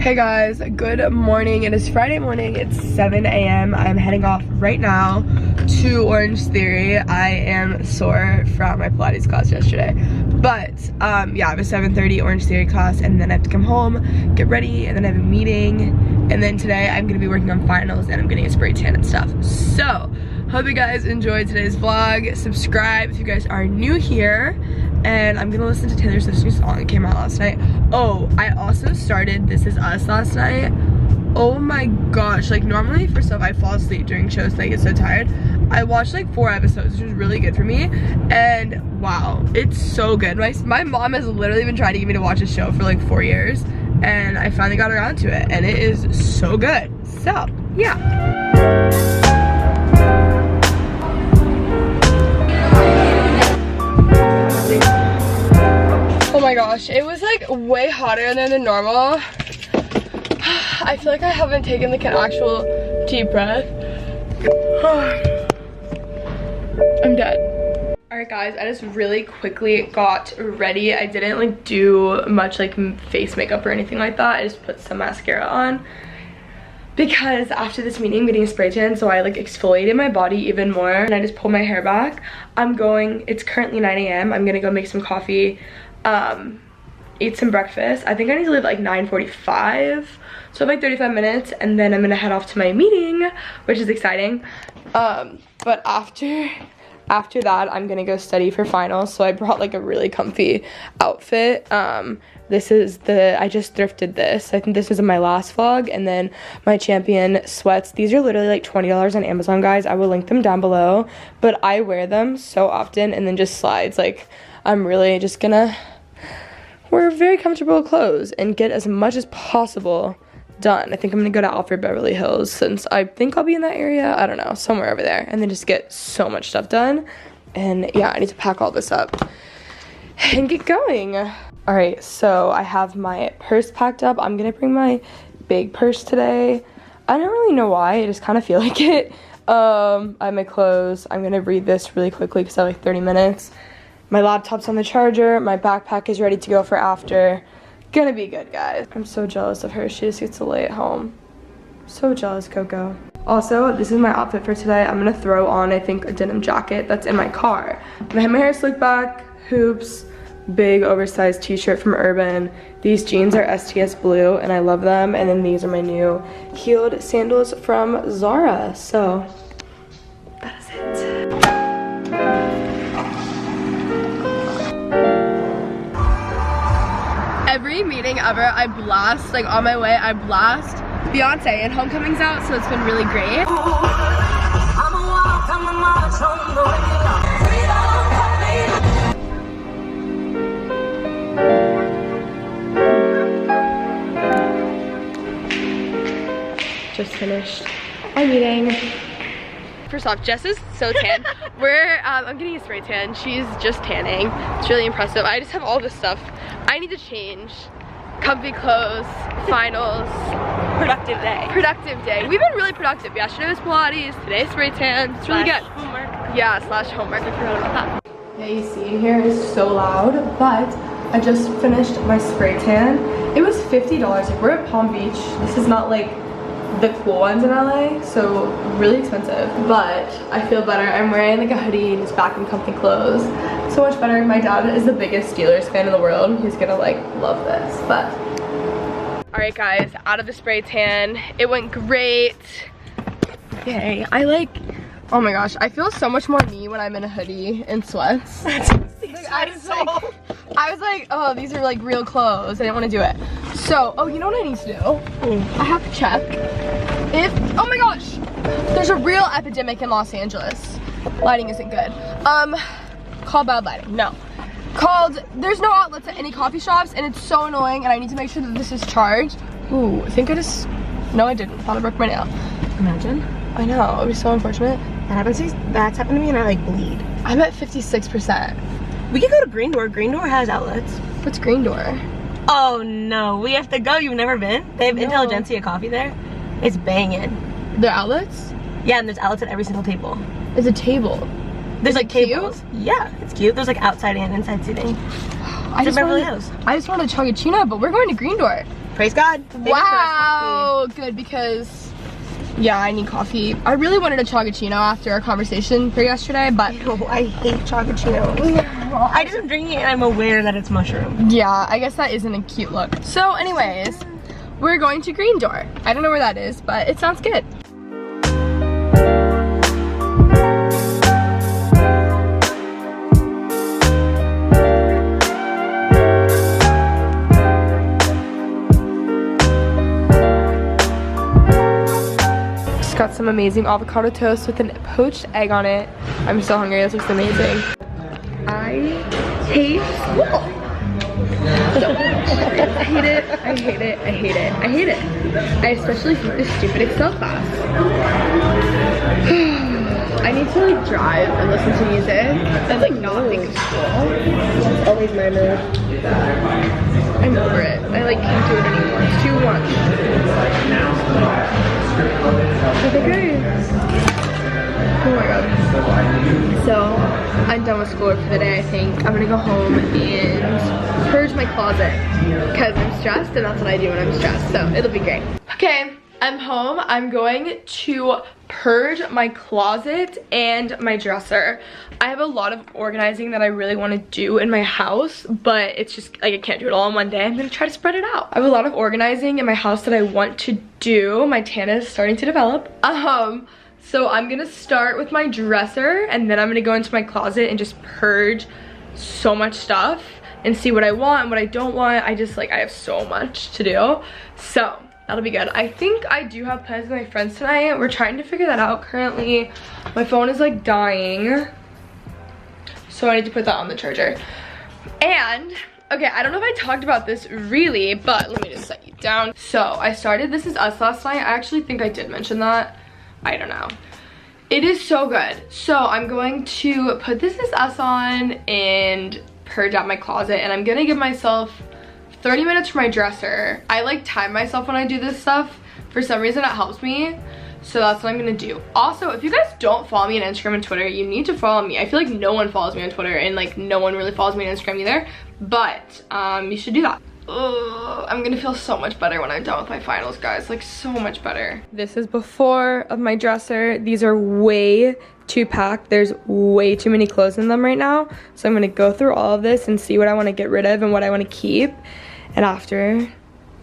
Hey guys, good morning. It is Friday morning. It's 7 a.m. I'm heading off right now to Orange Theory. I am sore from my Pilates class yesterday. But yeah, I have a 7:30 Orange Theory class, and then I have to come home, get ready, and then I have a meeting. And then today I'm gonna be working on finals and I'm getting a spray tan and stuff. So, hope you guys enjoyed today's vlog. Subscribe if you guys are new here. And I'm gonna listen to Taylor Swift's new song that came out last night. Oh, I also started This Is Us last night. Oh my gosh, like normally for stuff I fall asleep during shows and I get so tired. I watched like 4 episodes, which was really good for me. And wow, it's so good. My mom has literally been trying to get me to watch a show for like 4 years. And I finally got around to it and it is so good. So, yeah. Oh my gosh, it was like way hotter than normal. I feel like I haven't taken like an actual deep breath. I'm dead. Alright guys, I just really quickly got ready. I didn't like do much like face makeup or anything like that. I just put some mascara on. Because after this meeting, I'm getting a spray tan, so I like exfoliated my body even more. And I just pulled my hair back. It's currently 9 a.m. I'm gonna go make some coffee, eat some breakfast. I think I need to leave at like 9:45. So I have like 35 minutes and then I'm gonna head off to my meeting, which is exciting. But after that, I'm gonna go study for finals. So I brought like a really comfy outfit. This is I just thrifted this. I think this was in my last vlog. And then my Champion sweats. These are literally like $20 on Amazon, guys. I will link them down below. But I wear them so often and then just slides. Like, I'm really just gonna wear very comfortable clothes and get as much as possible done. I think I'm gonna go to Alfred Beverly Hills since I think I'll be in that area. I don't know, somewhere over there. And then just get so much stuff done. And yeah, I need to pack all this up and get going. All right, so I have my purse packed up. I'm gonna bring my big purse today. I don't really know why, I just kind of feel like it. I have my clothes. I'm gonna read this really quickly because I have like 30 minutes. My laptop's on the charger. My backpack is ready to go for after. Gonna be good, guys. I'm so jealous of her. She just gets to lay at home. So jealous, Coco. Also, this is my outfit for today. I'm gonna throw on, I think, a denim jacket that's in my car. I'm gonna have my hair slicked back, hoops, big oversized t-shirt from Urban. These jeans are STS blue and I love them. And then these are my new heeled sandals from Zara. So, that is it. Every meeting ever, I blast, like on my way, I blast Beyonce, and Homecoming's out, so it's been really great. Just finished my meeting. First off, Jess is so tan. I'm getting a spray tan. She's just tanning. It's really impressive. I just have all this stuff I need to change. Comfy clothes, finals. Productive day. Productive day. We've been really productive. Yesterday was Pilates, today spray tan. It's really good. Homework. Yeah, / homework. I forgot about that. Yeah, you see in here is so loud, but I just finished my spray tan. It was $50. Like, we're at Palm Beach. This is not like the cool ones in LA, so really expensive, but I feel better. I'm wearing like a hoodie and just back in comfy clothes. So much better. My dad is the biggest Steelers fan in the world. He's gonna like love this. But all right guys, out of the spray tan, it went great. Yay. Oh my gosh, I feel so much more me when I'm in a hoodie and sweats. I was like, oh, these are like real clothes. I didn't want to do it. So, oh, you know what I need to do? I have to check if, oh my gosh, there's a real epidemic in Los Angeles. Lighting isn't good. Called bad lighting, no. There's no outlets at any coffee shops and it's so annoying and I need to make sure that this is charged. Ooh, I think no I didn't, thought I broke my nail. Imagine. I know, it was so unfortunate. That's happened to me and I like bleed. I'm at 56%. We could go to Green Door. Green Door has outlets. What's Green Door? Oh no, we have to go. You've never been? They have Intelligentsia coffee there. It's banging. Their outlets? Yeah, and there's outlets at every single table. It's a table. There's like cables. Yeah, it's cute. There's like outside and inside seating. I just wanted a Chagachino, but we're going to Green Door. Praise God. Wow, good, because yeah, I need coffee. I really wanted a Chagachino after our conversation for yesterday, but I hate Chagachino. I just am drinking it and I'm aware that it's mushroom. Yeah, I guess that isn't a cute look. So anyways, we're going to Green Door. I don't know where that is, but it sounds good. Got some amazing avocado toast with a poached egg on it. I'm so hungry. This looks amazing. I hate school so much. I hate it. I hate it. I hate it. I hate it. I especially hate this stupid Excel class. I need to like drive and listen to music. That's like not think of school. It's always my mood. I'm over it. I like can't do it anymore. It's too much. Okay. Oh my god. So I'm done with schoolwork for the day. I think I'm gonna go home and purge my closet because I'm stressed, and that's what I do when I'm stressed. So it'll be great. Okay, I'm home. I'm going to purge my closet and my dresser. I have a lot of organizing that I really want to do in my house, but it's just like I can't do it all in one day. I'm gonna try to spread it out. I have a lot of organizing in my house that I want to do. My tan is starting to develop. So I'm gonna start with my dresser, and then I'm gonna go into my closet and just purge so much stuff and see what I want and what I don't want. I have so much to do. So that'll be good. I think I do have plans with my friends tonight. We're trying to figure that out currently. My phone is like dying, so I need to put that on the charger. And okay, I don't know if I talked about this really, but let me just set you down. So I started This Is Us last night. I actually think I did mention that. I don't know. It is so good. So I'm going to put This Is Us on and purge out my closet, and I'm gonna give myself 30 minutes for my dresser. I like time myself when I do this stuff. For some reason it helps me. So that's what I'm gonna do. Also, if you guys don't follow me on Instagram and Twitter, you need to follow me. I feel like no one follows me on Twitter, and like no one really follows me on Instagram either. But you should do that. Ugh, I'm gonna feel so much better when I'm done with my finals, guys. Like so much better. This is before of my dresser. These are way too packed. There's way too many clothes in them right now. So I'm gonna go through all of this and see what I wanna get rid of and what I wanna keep. And after,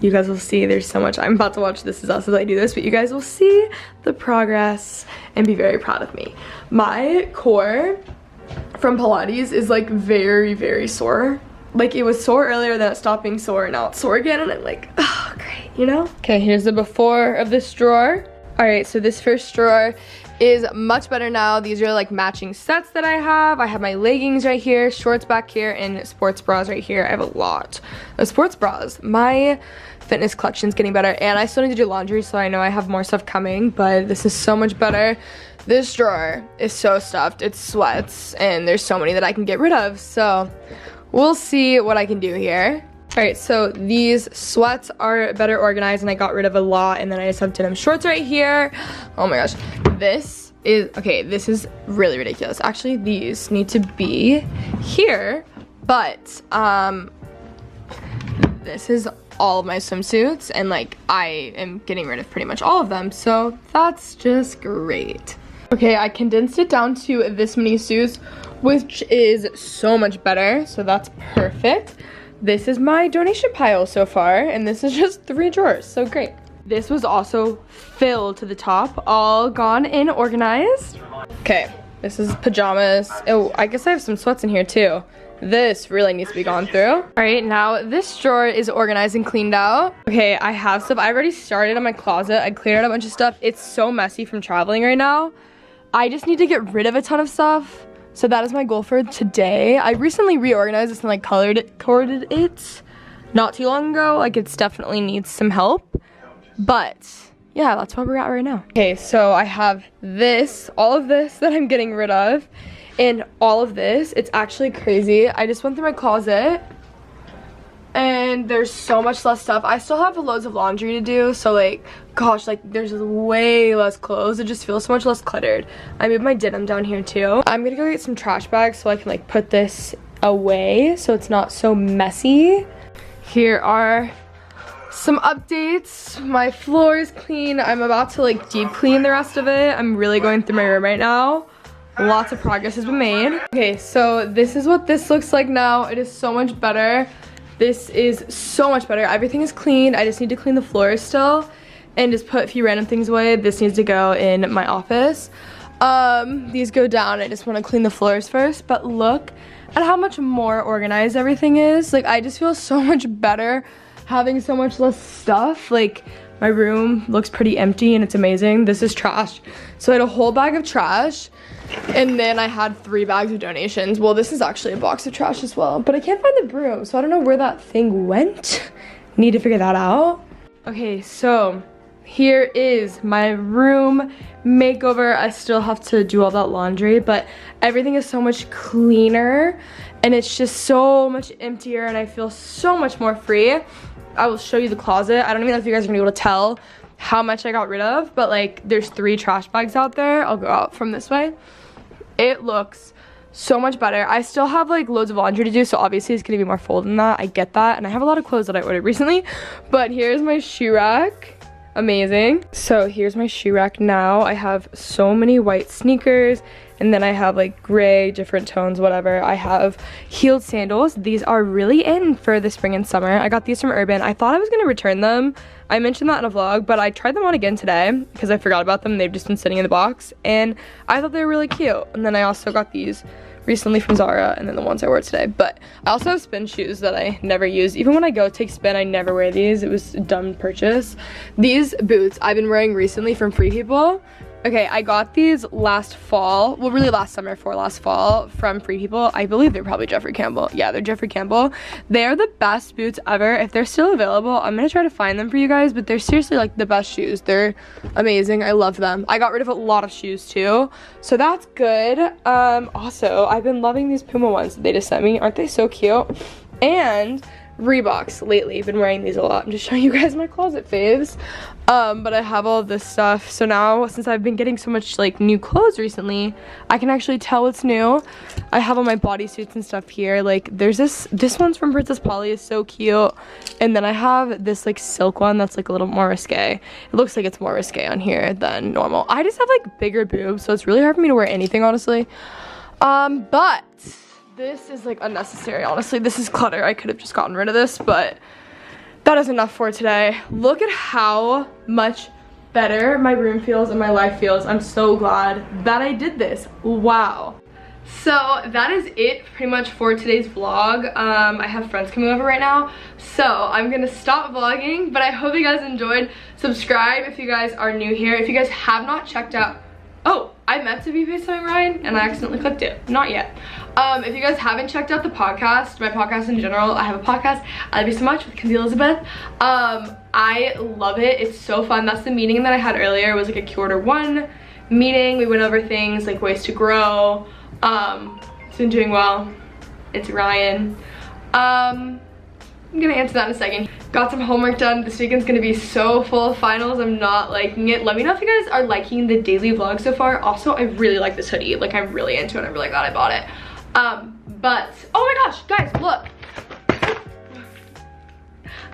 you guys will see there's so much. I'm about to watch This Is Us as I do this, but you guys will see the progress and be very proud of me. My core from Pilates is like very, very sore. Like it was sore earlier, then it stopped being sore, and now it's sore again, and I'm like, oh, great, you know? Okay, here's the before of this drawer. All right, so this first drawer is much better now. These are like matching sets that I have. I have my leggings right here, shorts back here, and sports bras right here. I have a lot of sports bras. My fitness collection's getting better, and I still need to do laundry, so I know I have more stuff coming, but this is so much better. This drawer is so stuffed. It's sweats, and there's so many that I can get rid of, so we'll see what I can do here. All right, so these sweats are better organized, and I got rid of a lot, and then I just have denim shorts right here. Oh my gosh, this is really ridiculous. Actually, these need to be here, but this is all of my swimsuits, and like I am getting rid of pretty much all of them, so that's just great. Okay, I condensed it down to this many suits, which is so much better, so that's perfect. This is my donation pile so far, and this is just 3 drawers, so great. This was also filled to the top, all gone and organized. Okay, this is pajamas. Oh, I guess I have some sweats in here too. This really needs to be gone through. All right, now this drawer is organized and cleaned out. Okay, I have stuff. I already started on my closet. I cleared out a bunch of stuff. It's so messy from traveling right now. I just need to get rid of a ton of stuff. So that is my goal for today. I recently reorganized this and like corded it not too long ago. Like it's definitely needs some help. But yeah, that's where we're at right now. Okay, so I have this, all of this that I'm getting rid of, and all of this. It's actually crazy. I just went through my closet and there's so much less stuff. I still have loads of laundry to do, so like, gosh, like there's way less clothes. It just feels so much less cluttered. I moved my denim down here too. I'm gonna go get some trash bags so I can like put this away so it's not so messy. Here are some updates. My floor is clean. I'm about to like deep clean the rest of it. I'm really going through my room right now. Lots of progress has been made. Okay, so this is what this looks like now. It is so much better. This is so much better. Everything is clean. I just need to clean the floors still and just put a few random things away. This needs to go in my office. These go down. I just want to clean the floors first, but look at how much more organized everything is. Like, I just feel so much better having so much less stuff. Like, my room looks pretty empty and it's amazing. This is trash. So I had a whole bag of trash and then I had 3 bags of donations. Well, this is actually a box of trash as well, but I can't find the broom, so I don't know where that thing went. Need to figure that out. Okay, so here is my room makeover. I still have to do all that laundry, but everything is so much cleaner and it's just so much emptier and I feel so much more free. I will show you the closet. I don't even know if you guys are gonna be able to tell how much I got rid of, but like there's 3 trash bags out there. I'll go out from this way. It looks so much better. I still have like loads of laundry to do, so obviously it's gonna be more full than that. I get that, and I have a lot of clothes that I ordered recently, but here's my shoe rack. Amazing. So here's my shoe rack now. I have so many white sneakers, and then I have like gray, different tones, whatever. I have heeled sandals. These are really in for the spring and summer. I got these from Urban. I thought I was gonna return them. I mentioned that in a vlog, but I tried them on again today because I forgot about them. They've just been sitting in the box and I thought they were really cute. And then I also got these recently from Zara, and then the ones I wore today. But I also have spin shoes that I never use. Even when I go take spin, I never wear these. It was a dumb purchase. These boots I've been wearing recently from Free People. Okay, I got these last fall, well really last summer for last fall from Free People. I believe they're probably Jeffrey Campbell. Yeah, they're Jeffrey Campbell. They're the best boots ever. If they're still available, I'm gonna try to find them for you guys, but they're seriously like the best shoes. They're amazing. I love them. I got rid of a lot of shoes too, so that's good. Also, I've been loving these Puma ones that they just sent me. Aren't they so cute? And Reeboks lately. Been wearing these a lot. I'm just showing you guys my closet faves. But I have all of this stuff. So now, since I've been getting so much like new clothes recently, I can actually tell what's new. I have all my bodysuits and stuff here. Like there's this one's from Princess Polly, is so cute. And then I have this like silk one that's like a little more risque. It looks like it's more risque on here than normal. I just have like bigger boobs, so it's really hard for me to wear anything, honestly. But this is like unnecessary, honestly. This is clutter. I could have just gotten rid of this, but that is enough for today. Look at how much better my room feels and my life feels. I'm so glad that I did this. Wow. So that is it pretty much for today's vlog. I have friends coming over right now, so I'm gonna stop vlogging, but I hope you guys enjoyed. Subscribe if you guys are new here. If you guys have not checked out, oh, I meant to be FaceTiming Ryan and I accidentally clicked it. Not yet. If you guys haven't checked out the podcast, my podcast in general, I have a podcast, I Love You So Much with Kenzie Elizabeth. I love it. It's so fun. That's the meeting that I had earlier. It was like a Q1 meeting. We went over things like ways to grow. It's been doing well. It's Ryan. I'm gonna answer that in a second. Got some homework done. This weekend's gonna be so full of finals. I'm not liking it. Let me know if you guys are liking the daily vlog so far. Also, I really like this hoodie. Like, I'm really into it. I'm really glad I bought it. But oh my gosh, guys, look. I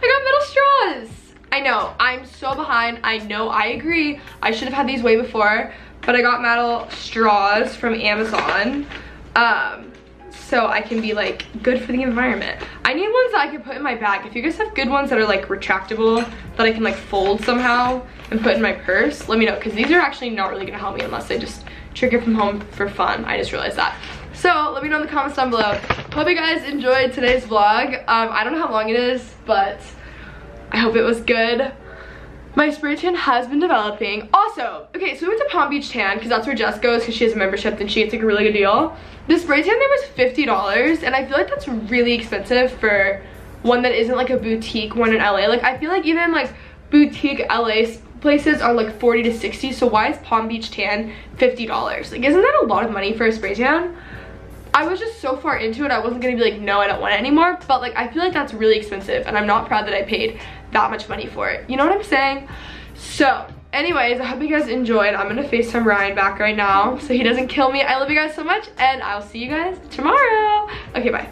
got metal straws. I know, I'm so behind. I know, I agree. I should have had these way before, but I got metal straws from Amazon. So I can be like good for the environment. I need ones that I can put in my bag. If you guys have good ones that are like retractable, that I can like fold somehow and put in my purse, let me know, because these are actually not really gonna help me unless I just trick it from home for fun. I just realized that. So let me know in the comments down below. Hope you guys enjoyed today's vlog. I don't know how long it is, but I hope it was good. My spray tan has been developing. Also, okay, so we went to Palm Beach Tan because that's where Jess goes because she has a membership and she gets like a really good deal. The spray tan there was $50 and I feel like that's really expensive for one that isn't like a boutique one in LA. Like I feel like even like boutique LA places are like 40 to 60, so why is Palm Beach Tan $50? Like isn't that a lot of money for a spray tan? I was just so far into it, I wasn't gonna be like, no, I don't want it anymore. But like, I feel like that's really expensive and I'm not proud that I paid that much money for it. You know what I'm saying? So anyways, I hope you guys enjoyed. I'm gonna FaceTime Ryan back right now so he doesn't kill me. I love you guys so much and I'll see you guys tomorrow. Okay, bye.